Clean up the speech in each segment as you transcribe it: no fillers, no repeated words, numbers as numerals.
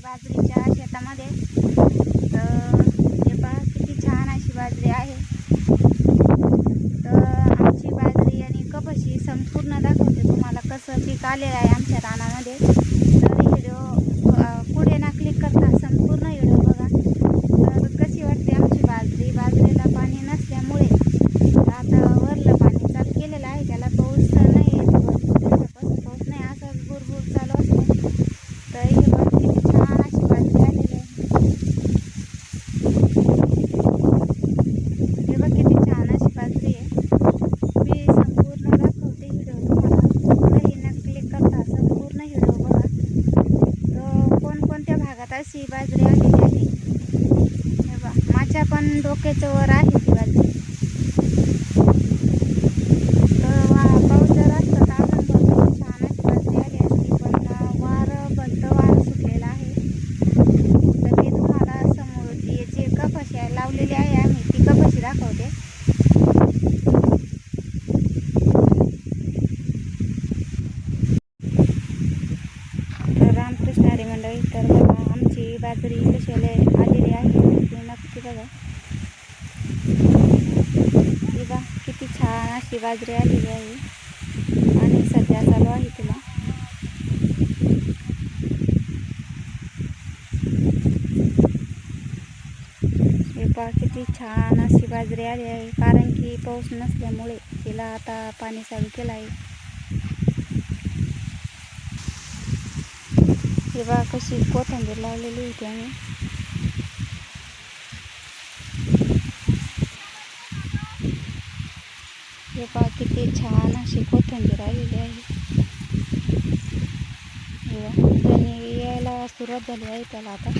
बाजरीच्या शेतामध्ये. तर हे पहा किती छान अशी बाजरी आहे. तर आमची बाजरी आणि कपाशी संपूर्ण दाखवते तुम्हाला कसं पीक आलेलं आहे आमच्या रानामध्ये. तर व्हिडिओ पुढे ना क्लिक करता संपूर्ण व्हिडिओ बघा. तर कशी वाटते आमची बाजरी. बाजरीला पाणी नसल्यामुळे आता वरलं पाणी चालू केलेलं आहे. त्याला पाऊस नाही येत, दिवसापासून पाऊस नाही, असंच बुरबुर चालू असते. तर हे बघ किती छान अशी बाजरी आलेली आहे. हे बघ किती छान अशी बाजरी आहे. मी संपूर्ण दाखवते व्हिडिओ तुम्हाला. कुठेही न क्लिक करता संपूर्ण व्हिडिओ बघा. तर कोणकोणत्या भागात अशी बाजरी आलेली आहे. हे बघ माझ्या पण डोक्याच्या वर आहे ती बाजरी. पाऊस जर असता तर अजून भरपूर छान अशी बाजरी आली असती. पण वारं सुटलेलं आहे. तर मी तुम्हाला समोर जे कपाशी लावलेली आहे आम्ही ती कपाशी दाखवते. तर रामकृष्ण हरी मंडळी, तर बघा आमची बाजरी कशी आलेली आहे ती नक्की बघा. ही बघा किती छान अशी बाजरी आलेली आहे आणि सध्या चालू आहे तिला. हे पहा किती छान अशी बाजरी आली आहे. कारण की पाऊस नसल्यामुळे तिला आता पाणी चालू केलं आहे. हे बघा कशी कोथिंबीर लावलेली होती आम्ही. हे पहा किती छान अशी कोथिंबीर आलेली आहे. धने यायला सुरुवात झाली आहे त्याला आता.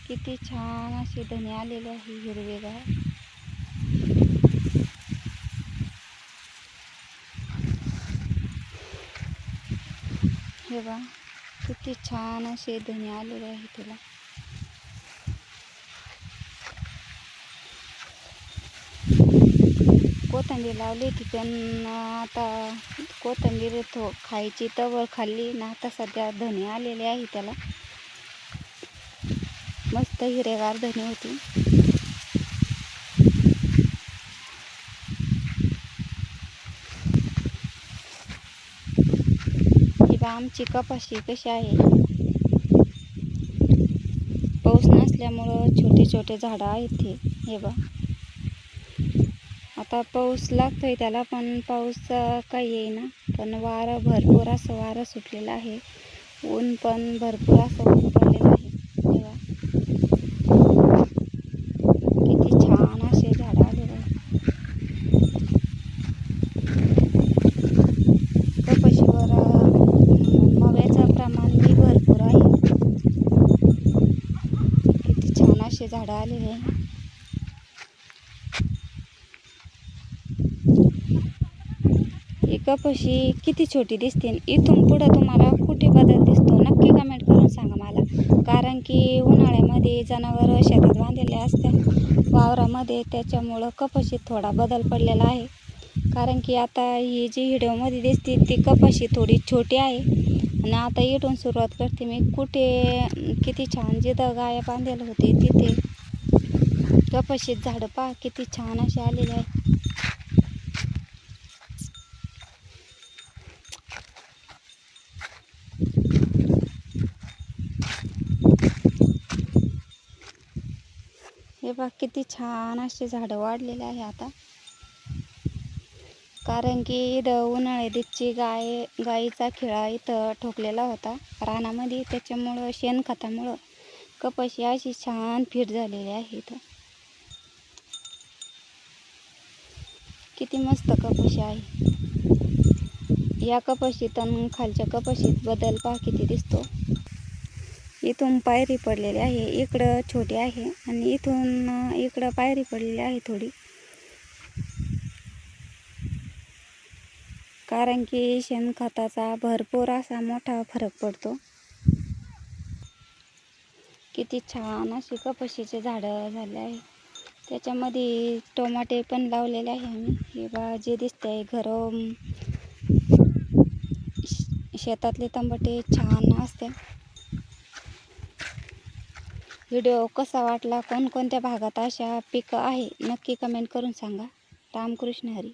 किती छान असे धने आलेले आहे हिरवेगार. हे बघा किती छान असे धने आलेले आहे तिला. कोथिंबीर लावली होती पण आता कोथिंबीर खायची तवर खाल्ली ना. आता सध्या धने आलेले आहे त्याला. मस्त हिरवेगार धने होती. ही बा आमची कपाशी कशी आहे. पाऊस नसल्यामुळं छोटे छोटे झाडं आहेत ते. हे बा आता पाऊस लागतोय त्याला पण पाऊस काही येईना. पण वारं भरपूर असं वारं सुटलेलं आहे. ऊन पण भरपूर असं ऊन पडलेलं आहे. तेव्हा किती छान असे झाडं आलेले आहे. कपाशीवर मव्याचं प्रमाण बी भरपूर आहे. किती छान असे झाडं आलेले आहे. ही कपाशी किती छोटी दिसते. इथून पुढे तुम्हाला कुठे बदल दिसतो नक्की कमेंट करून सांगा मला. कारण की उन्हाळ्यामध्ये जनावरं शेतात बांधलेले असतात वावरामध्ये, त्याच्यामुळं कपाशीत थोडा बदल पडलेला आहे. कारण की आता ही जी व्हिडिओमध्ये दिसते ती कपाशी थोडी छोटी आहे. आणि आता इथून सुरुवात करते मी. किती छान जिथं गाया बांधलेलं होते तिथे कपाशीत झाडं पहा किती छान असे आलेले आहे. हे बघ किती छान असे झाडं वाढलेले आहे आता. कारण की इथं उन्हाळ्याची गाईचा खिळा इथं ठोकलेला होता रानामध्ये. त्याच्यामुळं शेणखतामुळं कपाशी अशी छान फिट झालेली आहे. इथं किती मस्त कपाशी आहे. या कपाशीत आणि खालच्या कपाशीत बदल पहा किती दिसतो. इथून पायरी पडलेली आहे, इकडं छोटी आहे आणि इथून इकडं पायरी पडलेली आहे थोडी. कारण की शेणखताचा भरपूर असा मोठा फरक पडतो. किती छान अशी कपाशीचे झाडं झाले आहे. त्याच्यामध्ये टोमॅटे पण लावलेले आहे आम्ही. हे बा जे दिसतंय घरं शेतातले टमाटे छान असते. व्हिडिओ कसा वाटला, कोणकोणत्या भागात अशा पिकं आहे नक्की कमेंट करून सांगा. रामकृष्ण हरी.